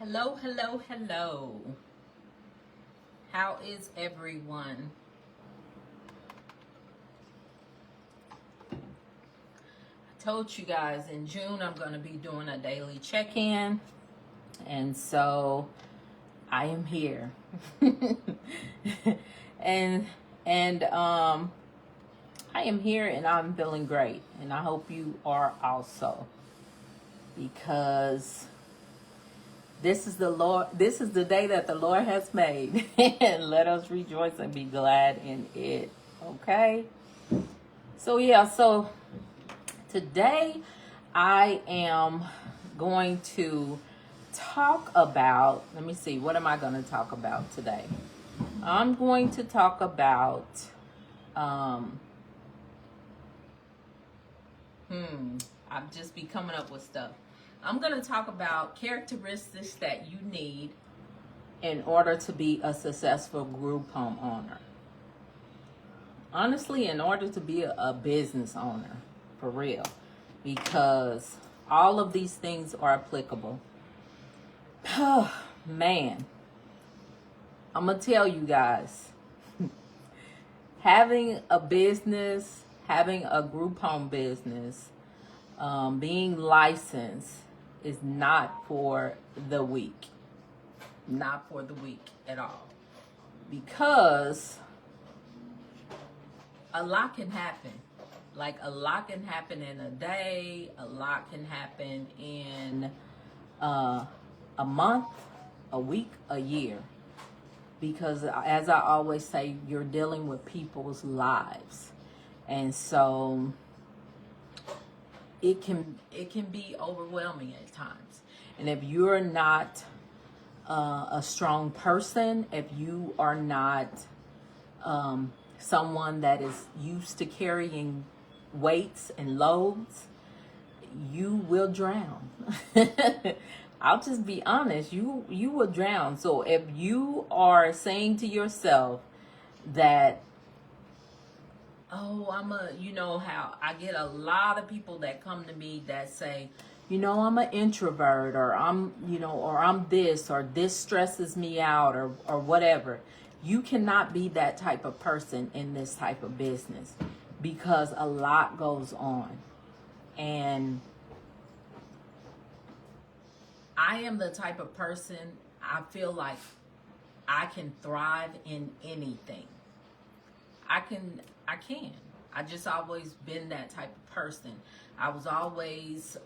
Hello, hello, hello. How is everyone? I told you guys in June I'm going to be doing a daily check-in. And so I am here. and I am here and I'm feeling great. And I hope you are also. Because this is the day that the Lord has made. And let us rejoice and be glad in it. Okay? So today I am going to talk about, let me see, what am I going to talk about today? I'm going to talk about, I'll just be coming up with stuff. I'm going to talk about characteristics that you need in order to be a successful group homeowner. Honestly, in order to be a business owner, for real, because all of these things are applicable. Oh, man, I'm going to tell you guys, having a business, having a group home business, being licensed is not for the weak. Not for the weak at all. Because a lot can happen. Like a lot can happen in a day. A lot can happen in a month, a week, a year. Because as I always say, you're dealing with people's lives. And so it can be overwhelming at times. And if you're not a strong person, if you are not someone that is used to carrying weights and loads, you will drown. I'll just be honest, you will drown. So if you are saying to yourself that, oh, how I get a lot of people that come to me that say, I'm an introvert, or I'm this, or this stresses me out, or whatever. You cannot be that type of person in this type of business because a lot goes on. And I am the type of person, I feel like I can thrive in anything. I can. I just always been that type of person. I was always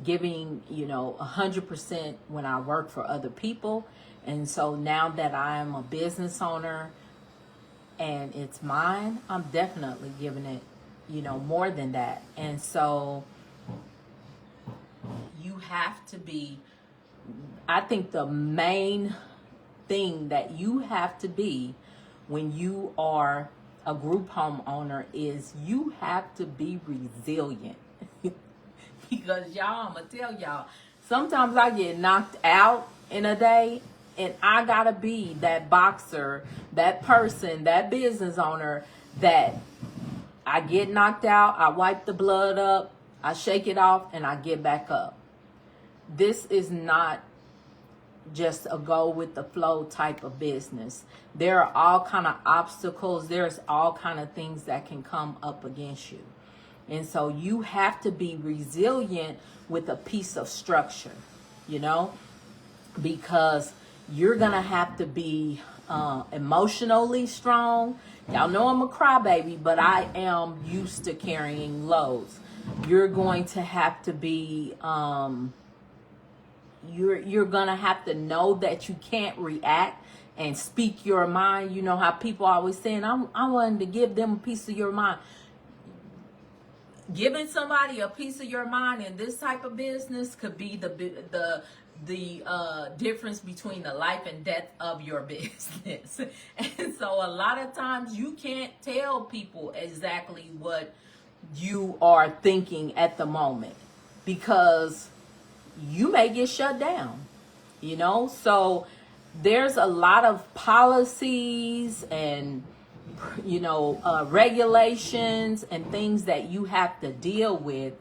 giving, 100% when I work for other people. And so now that I am a business owner and it's mine, I'm definitely giving it, more than that. And so you have to be, I think the main thing that you have to be when you are a group homeowner is you have to be resilient. Because y'all, I'm going to tell y'all, sometimes I get knocked out in a day and I got to be that boxer, that person, that business owner that I get knocked out, I wipe the blood up, I shake it off, and I get back up. This is not just a go with the flow type of business. There are all kind of obstacles. There's all kind of things that can come up against you. And so you have to be resilient with a piece of structure, because you're going to have to be emotionally strong. Y'all know I'm a crybaby, but I am used to carrying loads. You're going to have to be you're gonna have to know that you can't react and speak your mind. You know how people always saying, I wanted to give them a piece of your mind. Giving somebody a piece of your mind in this type of business could be the difference between the life and death of your business. And so a lot of times you can't tell people exactly what you are thinking at the moment because you may get shut down, so there's a lot of policies and, regulations and things that you have to deal with.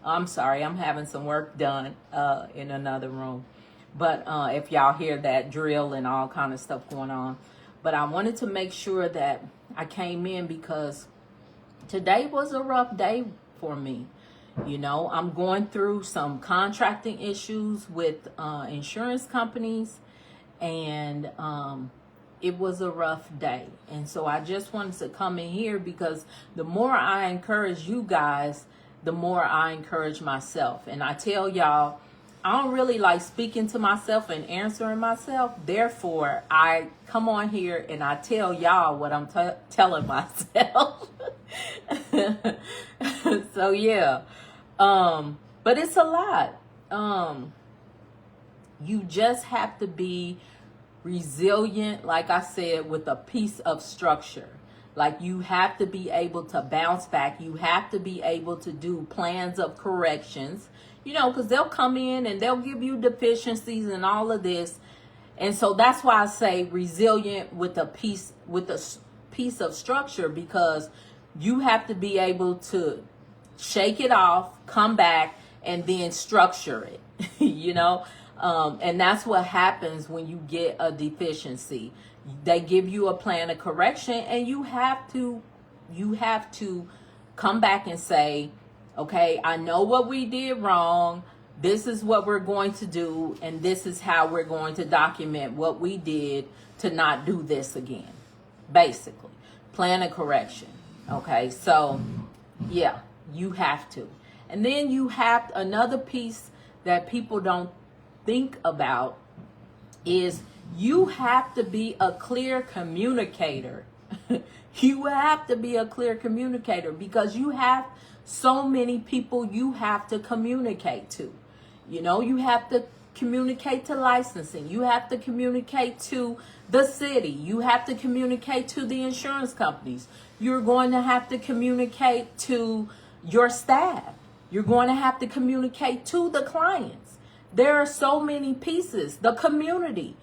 I'm sorry, I'm having some work done in another room. But if y'all hear that drill and all kind of stuff going on. But I wanted to make sure that I came in because today was a rough day for me. You know, I'm going through some contracting issues with insurance companies, and it was a rough day. And so I just wanted to come in here because the more I encourage you guys, the more I encourage myself. And I tell y'all, I don't really like speaking to myself and answering myself. Therefore, I come on here and I tell y'all what I'm telling myself. So yeah. But it's a lot. You just have to be resilient, like I said, with a piece of structure. Like you have to be able to bounce back. You have to be able to do plans of corrections, you know, because they'll come in and they'll give you deficiencies and all of this. And so that's why I say resilient with a piece of structure, because you have to be able to shake it off, come back, and then structure it, you know. And that's what happens when you get a deficiency. They give you a plan of correction, and you have to come back and say, okay, I know what we did wrong. This is what we're going to do, and this is how we're going to document what we did to not do this again. Basically, plan of correction. Okay, so yeah, you have to. And then you have another piece that people don't think about is you have to be a clear communicator. You have to be a clear communicator because you have so many people you have to communicate to. You know, you have to communicate to licensing. You have to communicate to the city. You have to communicate to the insurance companies. You're going to have to communicate to your staff. You're going to have to communicate to the clients. There are so many pieces. The community.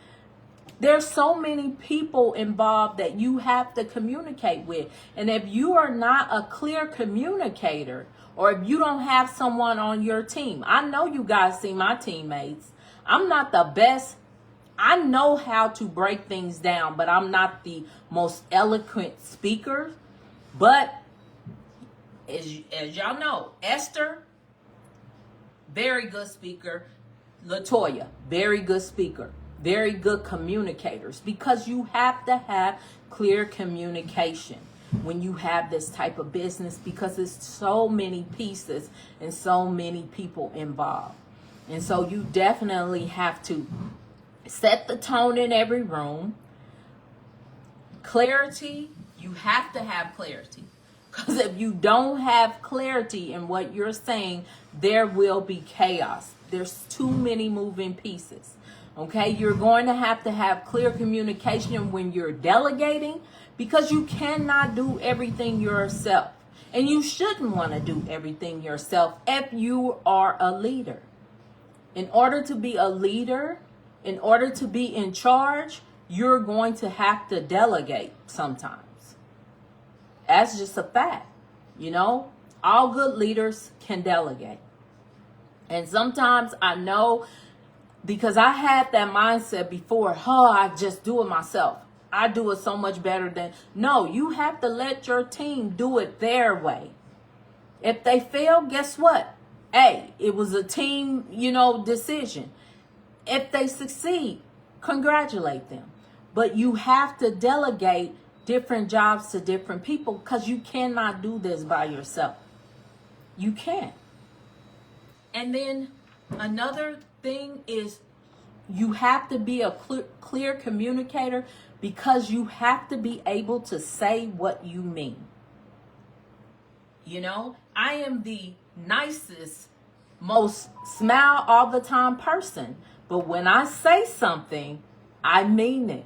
There's so many people involved that you have to communicate with. And if you are not a clear communicator, or if you don't have someone on your team, I know you guys see my teammates. I'm not the best. I know how to break things down, but I'm not the most eloquent speaker. But as y'all know, Esther, very good speaker. Latoya, very good speaker. Very good communicators, because you have to have clear communication when you have this type of business, because there's so many pieces and so many people involved. And so you definitely have to set the tone in every room. Clarity, you have to have clarity. Because if you don't have clarity in what you're saying, there will be chaos. There's too many moving pieces. Okay, you're going to have clear communication when you're delegating, because you cannot do everything yourself. And you shouldn't want to do everything yourself if you are a leader. In order to be a leader, in order to be in charge, you're going to have to delegate sometimes. That's just a fact. You know, all good leaders can delegate. And sometimes I know, because I had that mindset before, I just do it myself. I do it so much better than. No, you have to let your team do it their way. If they fail, guess what? Hey, it was a team, decision. If they succeed, congratulate them. But you have to delegate different jobs to different people, because you cannot do this by yourself. You can't. And then another thing is, you have to be a clear communicator, because you have to be able to say what you mean. You know, I am the nicest, most smile all the time person. But when I say something, I mean it.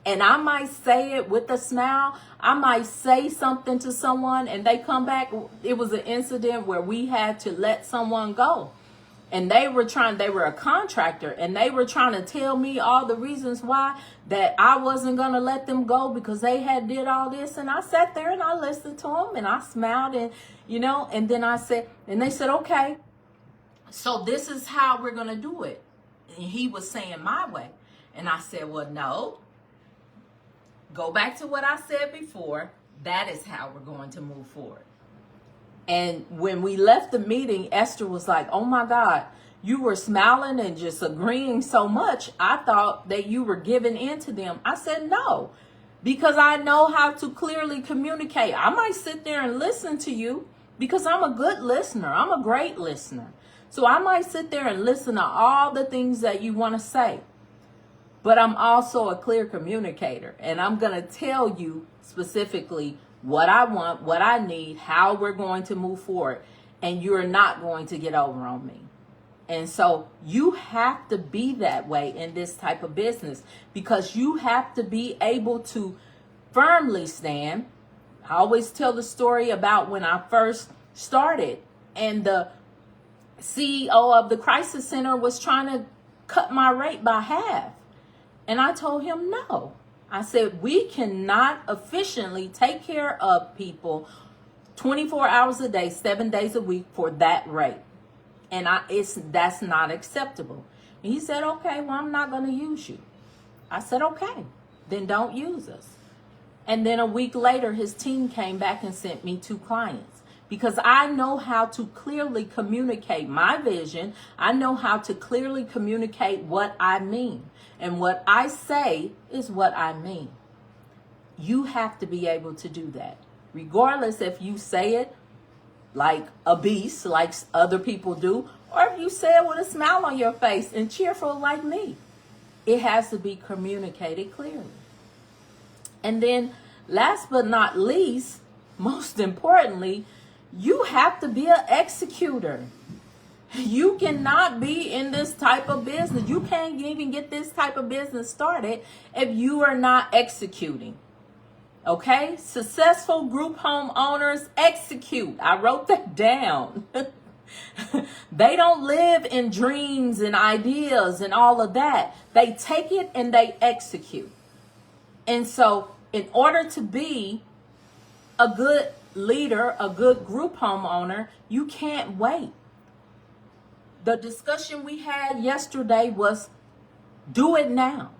And I might say it with a smile. I might say something to someone and they come back. It was an incident where we had to let someone go. And they were a contractor, and they were trying to tell me all the reasons why that I wasn't going to let them go, because they had did all this. And I sat there and I listened to them and I smiled, and, and then I said, and they said, okay, so this is how we're going to do it. he was saying my way. And I said, well, no. Go back to what I said before. That is how we're going to move forward. And when we left the meeting, Esther was like, oh my God, you were smiling and just agreeing so much. I thought that you were giving in to them. I said, no, because I know how to clearly communicate. I might sit there and listen to you because I'm a good listener. I'm a great listener. So I might sit there and listen to all the things that you want to say. But I'm also a clear communicator, and I'm going to tell you specifically what I want, what I need, how we're going to move forward, and you're not going to get over on me. And so you have to be that way in this type of business, because you have to be able to firmly stand. I always tell the story about when I first started and the CEO of the crisis center was trying to cut my rate by half. And I told him no. I said, we cannot efficiently take care of people 24 hours a day, 7 days a week for that rate. And that's not acceptable. And he said, okay, well, I'm not going to use you. I said, okay, then don't use us. And then a week later, his team came back and sent me 2 clients. Because I know how to clearly communicate my vision. I know how to clearly communicate what I mean. And what I say is what I mean. You have to be able to do that. Regardless if you say it like a beast, like other people do, or if you say it with a smile on your face and cheerful like me. It has to be communicated clearly. And then last but not least, most importantly, you have to be an executor. You cannot be in this type of business. You can't even get this type of business started if you are not executing. Okay? Successful group homeowners execute. I wrote that down. They don't live in dreams and ideas and all of that. They take it and they execute. And so in order to be a good leader, a good group homeowner, you can't wait. The discussion we had yesterday was do it now.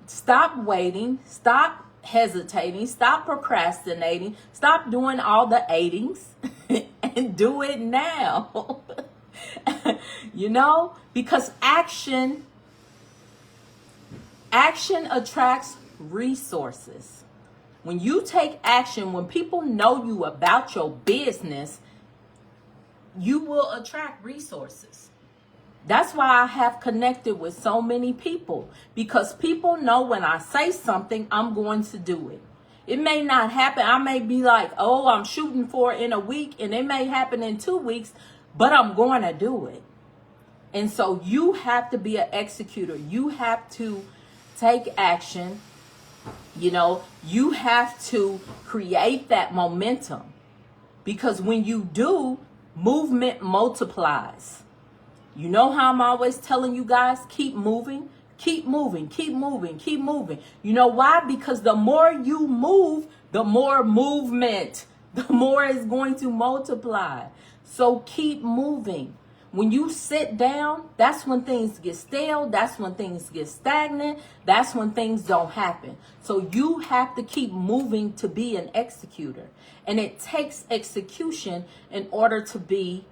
Stop waiting. Stop hesitating. Stop procrastinating. Stop doing all the aidings and do it now. You know, because action attracts resources. When you take action, when people know you about your business, you will attract resources. That's why I have connected with so many people, because people know when I say something, I'm going to do it. It may not happen. I may be like, oh, I'm shooting for it in a week, and it may happen in 2 weeks, but I'm going to do it. And so you have to be an executor. You have to take action. You know, you have to create that momentum, because when you do, movement multiplies. You know how I'm always telling you guys, keep moving, keep moving, keep moving, keep moving. You know why? Because the more you move, the more movement, the more it's going to multiply. So keep moving. When you sit down, that's when things get stale. That's when things get stagnant. That's when things don't happen. So you have to keep moving to be an executor. And it takes execution in order to be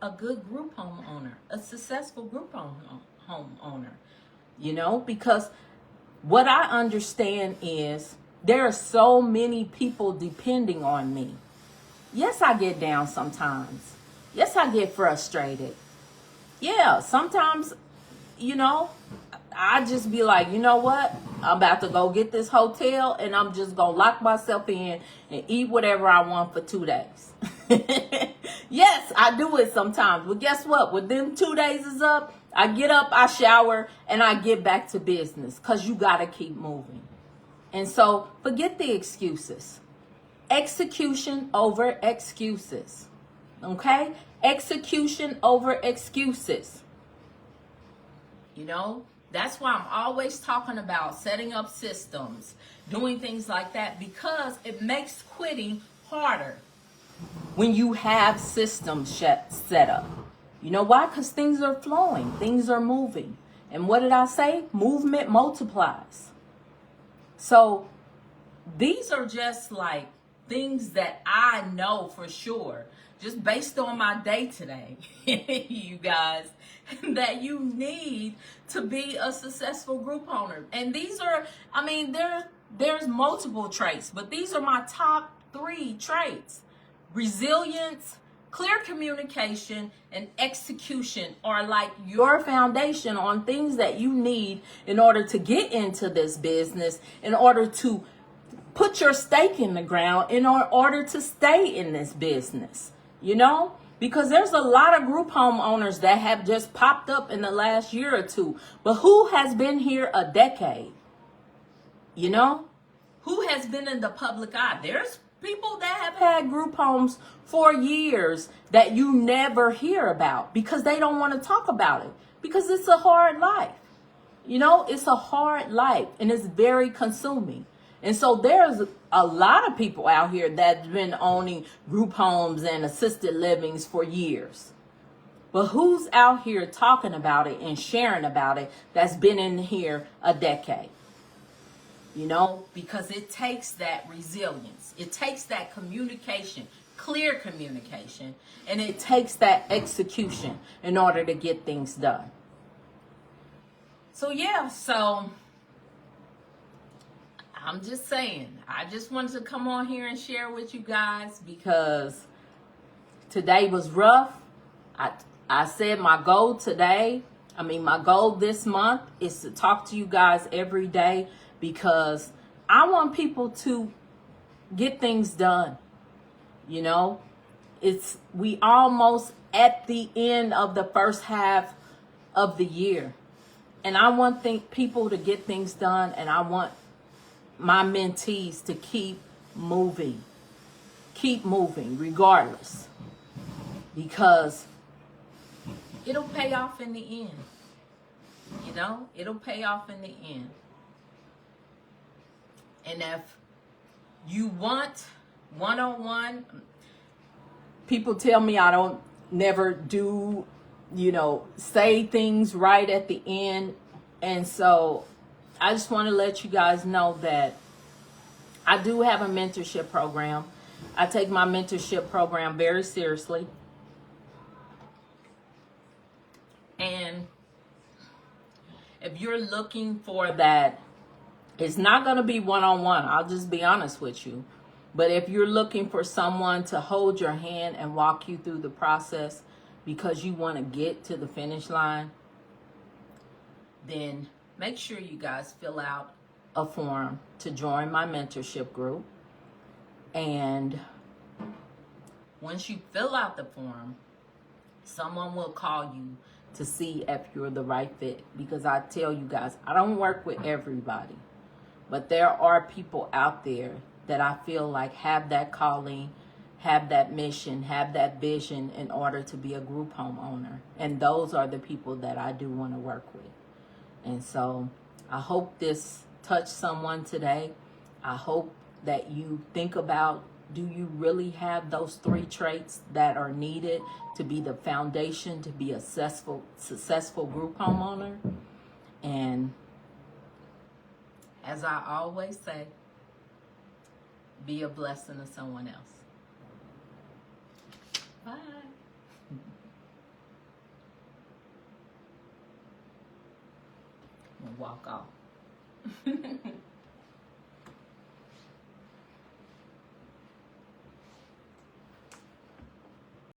a good group homeowner, a successful group homeowner. You know, because what I understand is there are so many people depending on me. Yes, I get down sometimes. Yes, I get frustrated. Yeah, sometimes, you know, I just be like, you know what? I'm about to go get this hotel and I'm just going to lock myself in and eat whatever I want for 2 days. Yes, I do it sometimes. But guess what? When them 2 days is up, I get up, I shower, and I get back to business, because you got to keep moving. And so forget the excuses. Execution over excuses. Okay? Execution over excuses. You know, that's why I'm always talking about setting up systems, doing things like that, because it makes quitting harder when you have systems set up. You know why? Because things are flowing, things are moving. And what did I say? Movement multiplies. So these are just like things that I know for sure, just based on my day today, you guys, that you need to be a successful group owner. And these are, I mean, there's multiple traits, but these are my top 3 traits. Resilience, clear communication, and execution are like your foundation on things that you need in order to get into this business, in order to put your stake in the ground, in order to stay in this business, you know? Because there's a lot of group home owners that have just popped up in the last year or two. But who has been here a decade? You know? Who has been in the public eye? There's people that have had group homes for years that you never hear about because they don't want to talk about it. Because it's a hard life. You know, it's a hard life and it's very consuming. And so there's a lot of people out here that's been owning group homes and assisted livings for years. But who's out here talking about it and sharing about it that's been in here a decade? You know, because it takes that resilience. It takes that communication, clear communication, and it takes that execution in order to get things done. So yeah, I'm just saying, I just wanted to come on here and share with you guys because today was rough. I said my goal this month is to talk to you guys every day because I want people to get things done. You know, we almost at the end of the first half of the year. And I want people to get things done, and I want my mentees to keep moving regardless, because it'll pay off in the end. You know, it'll pay off in the end. And if you want one-on-one, people tell me I don't never do, say things right at the end. And so I just want to let you guys know that I do have a mentorship program. I take my mentorship program very seriously. And if you're looking for that, it's not going to be one-on-one. I'll just be honest with you. But if you're looking for someone to hold your hand and walk you through the process because you want to get to the finish line, then make sure you guys fill out a form to join my mentorship group. And once you fill out the form, someone will call you to see if you're the right fit. Because I tell you guys, I don't work with everybody. But there are people out there that I feel like have that calling, have that mission, have that vision in order to be a group home owner. And those are the people that I do want to work with. And so I hope this touched someone today. I hope that you think about, do you really have those 3 traits that are needed to be the foundation to be a successful group homeowner? And as I always say, be a blessing to someone else. Bye. I'm gonna walk off.